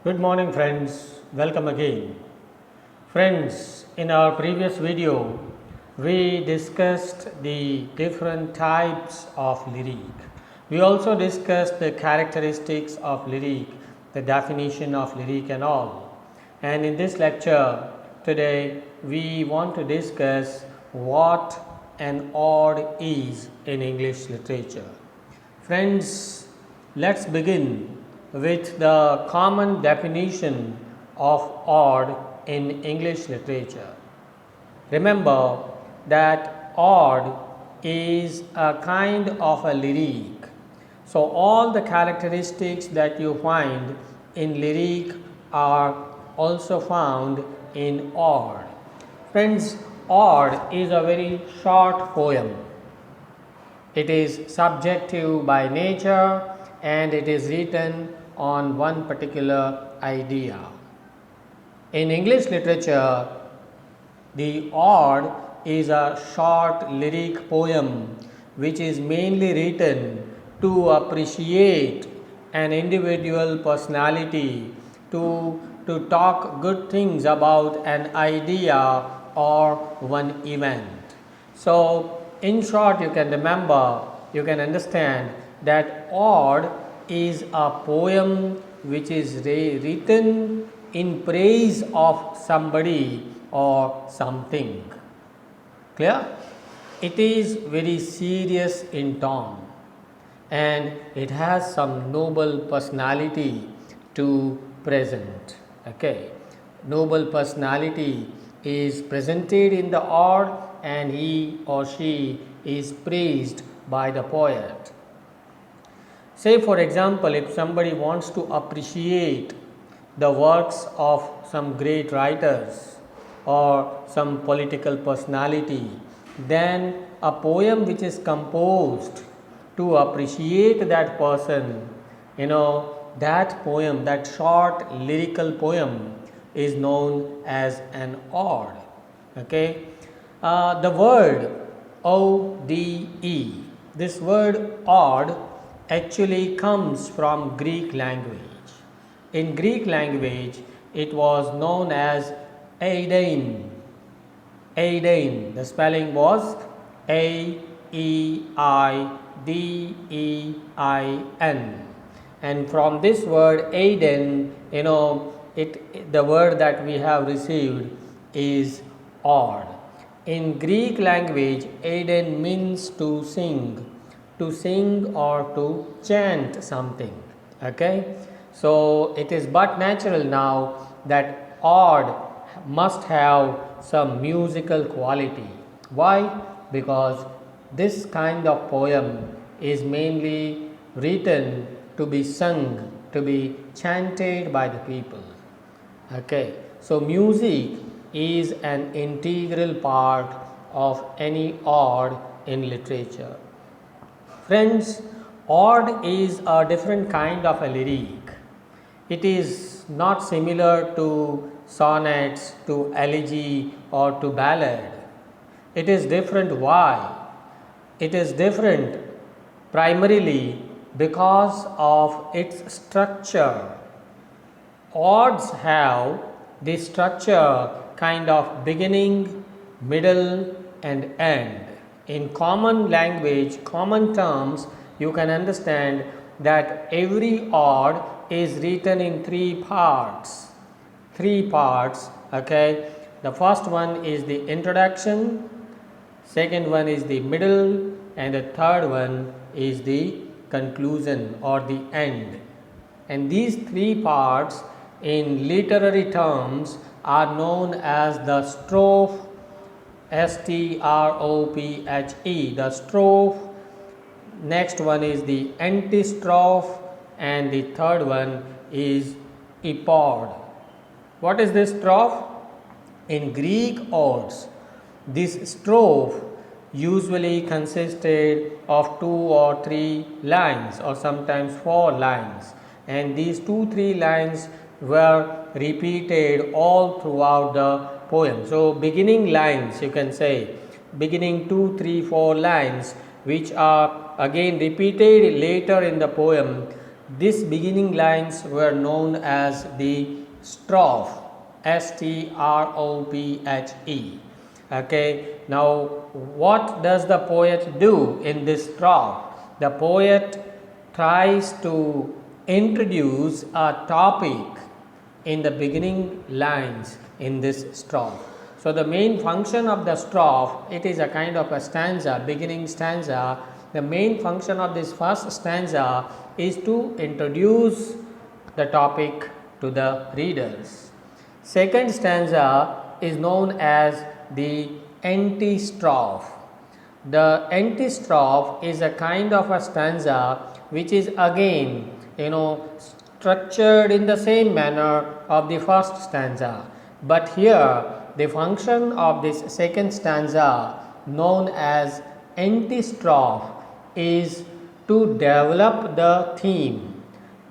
Good morning friends, welcome again. Friends, in our previous video, we discussed the different types of lyric. We also discussed the characteristics of lyric, the definition of lyric and all. And in this lecture today, we want to discuss what an ode is in English literature. Friends, let's begin with the common definition of ode in English literature. Remember that ode is a kind of a lyric. So, all the characteristics that you find in lyric are also found in ode. Friends, ode is a very short poem. It is subjective by nature and it is written on one particular idea. In English literature, the ode is a short lyric poem which is mainly written to appreciate an individual personality, to talk good things about an idea or one event. So, in short, you can understand that ode is a poem which is written in praise of somebody or something. Clear? It is very serious in tone and it has some noble personality to present. Okay, noble personality is presented in the ode and he or she is praised by the poet. Say for example, if somebody wants to appreciate the works of some great writers or some political personality, then a poem which is composed to appreciate that person, that poem, that short lyrical poem is known as an ode. Okay, the word ODE, this word ode actually comes from Greek language. In Greek language, it was known as Aidein. Aidein, the spelling was Aeidein. And from this word Aiden, the word that we have received is ode. In Greek language, Aiden means to sing or to chant something. Okay, so it is but natural now that ode must have some musical quality. Why? Because this kind of poem is mainly written to be sung, to be chanted by the people. Okay, so music is an integral part of any ode in literature. Friends, ode is a different kind of a lyric. It is not similar to sonnets, to elegy or to ballad. It is different. Why? It is different primarily because of its structure. Odes have the structure kind of beginning, middle and end. In common language, common terms, you can understand that every ode is written in three parts. Okay. The first one is the introduction, second one is the middle, and the third one is the conclusion or the end. And these three parts in literary terms are known as the strophe, strophe, the strophe. Next one is the antistrophe and the third one is epode. What is this strophe? In Greek odes, this strophe usually consisted of 2 or 3 lines or sometimes 4 lines, and these 2-3 lines were repeated all throughout the poem. So, beginning lines, you can say, beginning 2, 3, 4 lines which are again repeated later in the poem, these beginning lines were known as the strophe, S-T-R-O-P-H-E. Okay, now what does the poet do in this strophe? The poet tries to introduce a topic in the beginning lines in this strophe. So the main function of the strophe, it is a kind of a stanza, beginning stanza. The main function of this first stanza is to introduce the topic to the readers. Second stanza is known as the antistrophe. The antistrophe is a kind of a stanza which is again, structured in the same manner of the first stanza. But here the function of this second stanza, known as antistrophe, is to develop the theme.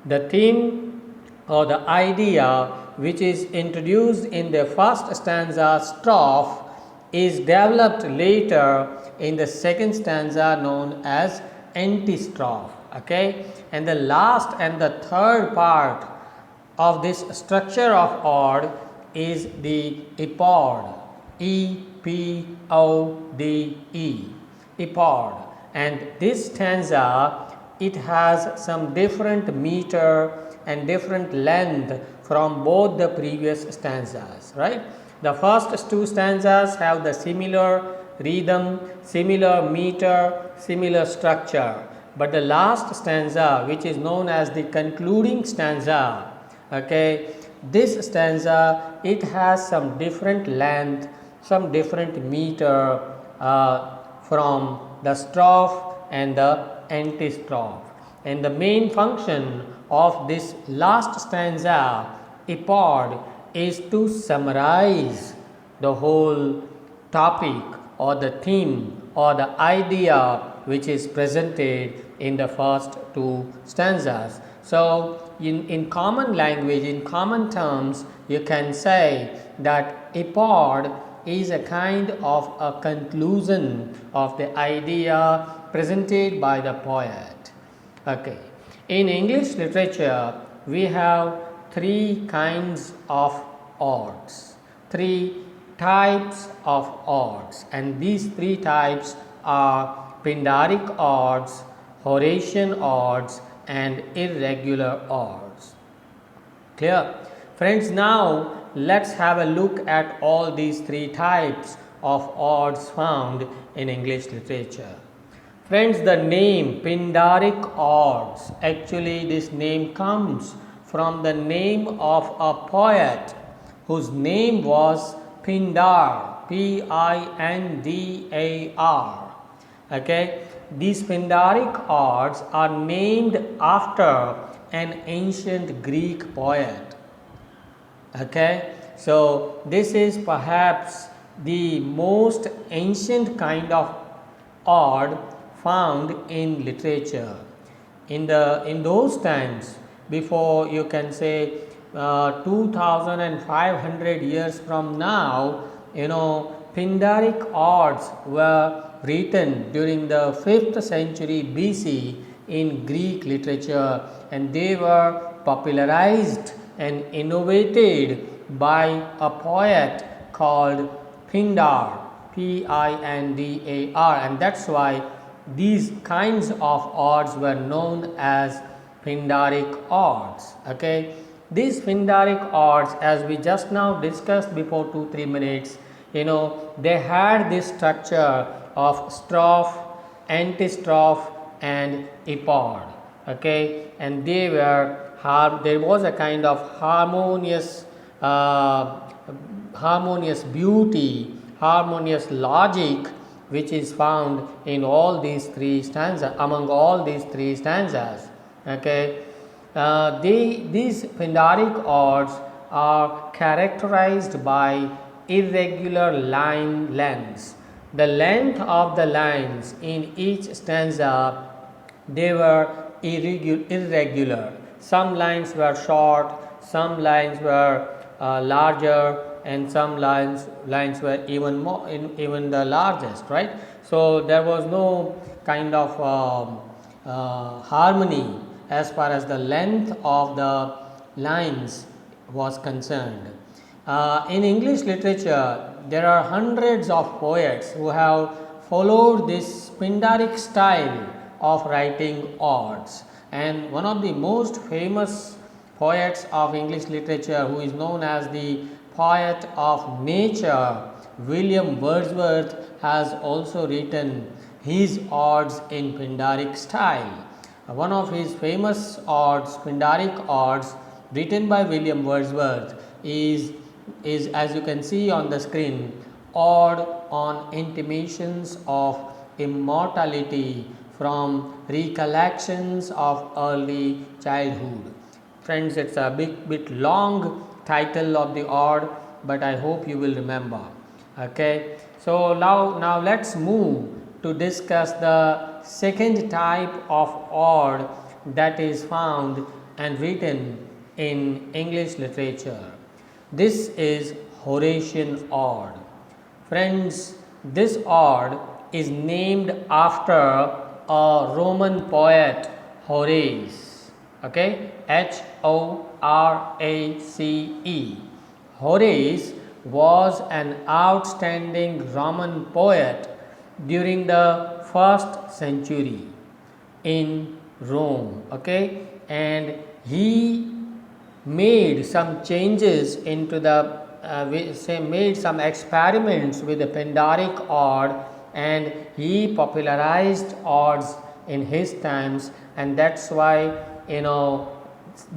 The theme or the idea which is introduced in the first stanza strophe is developed later in the second stanza, known as antistrophe. Okay, and the last and the third part of this structure of ode is the epode, E-P-O-D-E, epode. And this stanza, it has some different meter and different length from both the previous stanzas, right? The first two stanzas have the similar rhythm, similar meter, similar structure. But the last stanza, which is known as the concluding stanza, okay, this stanza, it has some different length, some different meter from the strophe and the antistrophe. And the main function of this last stanza, epode, is to summarize the whole topic or the theme or the idea which is presented in the first two stanzas. So in common language, in common terms, you can say that epode is a kind of a conclusion of the idea presented by the poet. Okay. In English literature, we have three kinds of odes, three types of odes, and these three types are Pindaric odes, Horacian odes, and irregular odes. Clear? Friends, now let's have a look at all these three types of odes found in English literature. Friends, the name Pindaric odes, actually this name comes from the name of a poet whose name was Pindar, P-I-N-D-A-R. Okay, these Pindaric odes are named after an ancient Greek poet. Okay, so this is perhaps the most ancient kind of ode found in literature. In those times, before, you can say 2500 years from now, Pindaric odes were written during the 5th century BC in Greek literature, and they were popularized and innovated by a poet called Pindar, P-I-N-D-A-R, and that's why these kinds of odes were known as Pindaric odes. Okay, these Pindaric odes, as we just now discussed before 2-3 minutes, they had this structure of strophe, antistrophe, and epode. Okay, and there was a kind of harmonious beauty, harmonious logic, which is found in all these three stanzas, among all these three stanzas. Okay, these Pindaric odes are characterized by irregular line lengths. The length of the lines in each stanza, they were irregular. Some lines were short, some lines were larger, and some lines were even the largest, right? So there was no kind of harmony as far as the length of the lines was concerned. In English literature, there are hundreds of poets who have followed this Pindaric style of writing odes, and one of the most famous poets of English literature, who is known as the poet of nature, William Wordsworth, has also written his odes in Pindaric style. One of his famous odes, Pindaric odes, written by William Wordsworth, is as you can see on the screen, Ode on Intimations of Immortality from Recollections of Early Childhood. Friends, it's a bit long title of the ode, but I hope you will remember. Okay, so now let's move to discuss the second type of ode that is found and written in English literature. This is Horacian ode. Friends, this ode is named after a Roman poet, Horace. Okay, Horace. Horace was an outstanding Roman poet during the 1st century in Rome. Okay, and he made some changes into the made some experiments with the Pindaric ode, and he popularized odes in his times, and that's why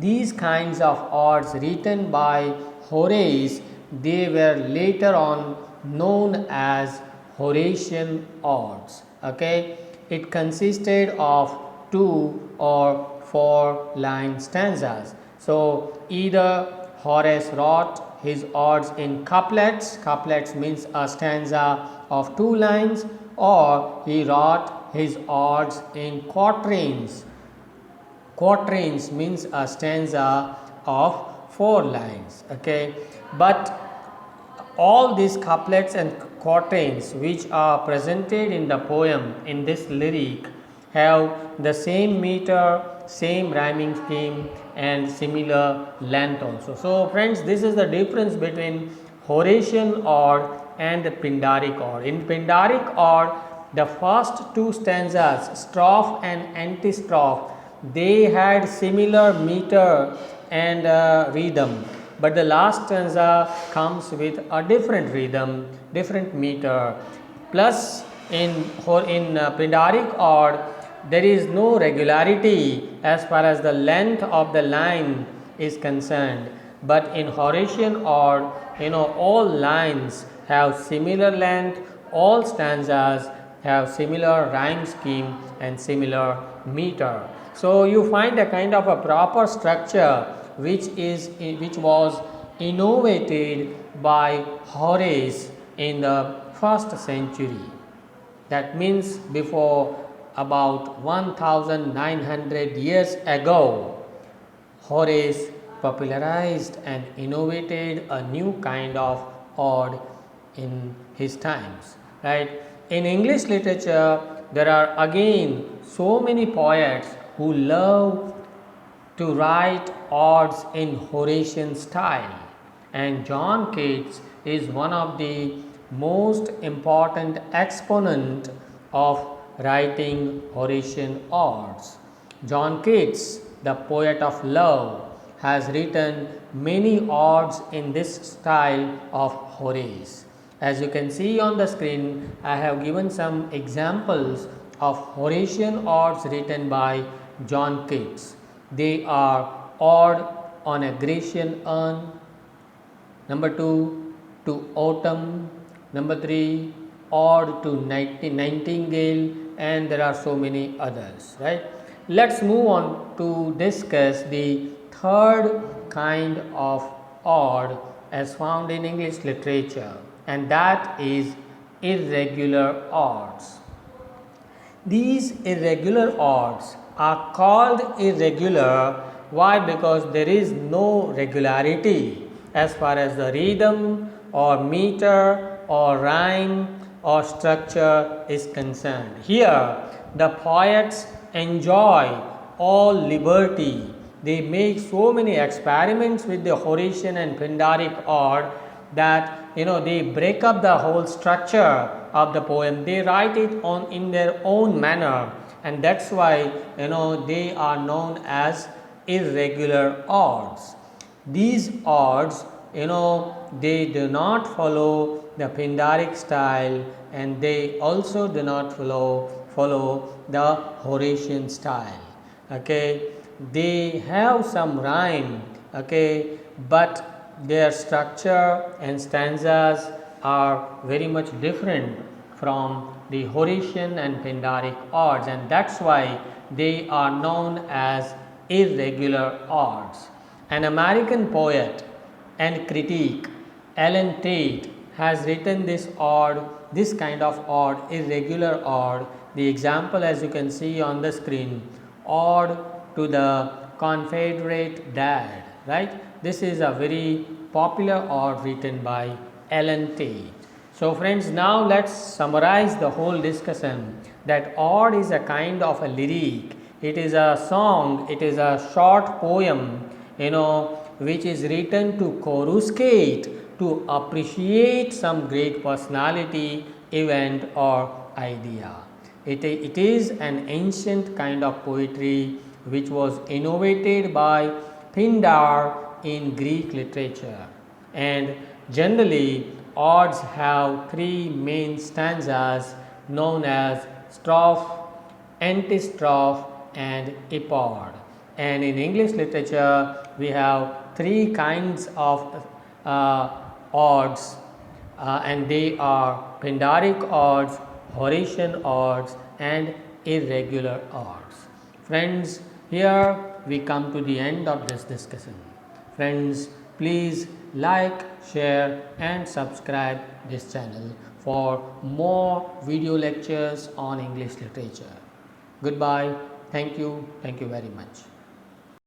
these kinds of odes written by Horace, they were later on known as Horacian odes. Okay, it consisted of 2 or 4 line stanzas. So either Horace wrote his odes in couplets, couplets means a stanza of 2 lines, or he wrote his odes in quatrains. Quatrains means a stanza of 4 lines. Okay, but all these couplets and quatrains which are presented in the poem, in this lyric, have the same meter, same rhyming scheme, and similar length also. So friends, this is the difference between Horacian ode and the Pindaric ode. In Pindaric ode, the first 2 stanzas, strophe and antistrophe, they had similar meter and rhythm, but the last stanza comes with a different rhythm, different meter. Plus in Pindaric ode, there is no regularity as far as the length of the line is concerned, but in Horacian ode, all lines have similar length, all stanzas have similar rhyme scheme and similar meter. So you find a kind of a proper structure which was innovated by Horace in the 1st century. That means before about 1900 years ago, Horace popularized and innovated a new kind of ode in his times, right? In English literature, there are again so many poets who love to write odes in Horacian style, and John Keats is one of the most important exponent of writing Horacian odes. John Keats, the poet of love, has written many odes in this style of Horace. As you can see on the screen, I have given some examples of Horacian odes written by John Keats. They are Ode on a Grecian Urn, number 2, to Autumn, number 3, Ode to Nightingale, and there are so many others, right? Let's move on to discuss the third kind of ode as found in English literature, and that is irregular odes. These irregular odes are called irregular. Why? Because there is no regularity as far as the rhythm or meter or rhyme or structure is concerned. Here the poets enjoy all liberty. They make so many experiments with the Horacian and Pindaric ode that they break up the whole structure of the poem. They write it on in their own manner, and that's why they are known as irregular odes. These odes, they do not follow the Pindaric style, and they also do not follow the Horatian style. Okay, they have some rhyme, okay, but their structure and stanzas are very much different from the Horatian and Pindaric odes, and that's why they are known as irregular odes. An American poet and critic, Ellen Tate, has written this kind of ode, irregular ode. The example, as you can see on the screen, ode to the Confederate dad, right? This is a very popular ode written by Ellen Tate. So friends, now let's summarize the whole discussion, that ode is a kind of a lyric. It is a song, it is a short poem, which is written to coruscate, to appreciate some great personality, event or idea. It is an ancient kind of poetry which was innovated by Pindar in Greek literature, and generally odes have three main stanzas known as strophe, antistrophe and epode. And in English literature we have three kinds of odes, and they are Pindaric odes, Horatian odes and irregular odes. Friends, here we come to the end of this discussion. Friends, please like, share and subscribe this channel for more video lectures on English literature. Goodbye. Thank you very much.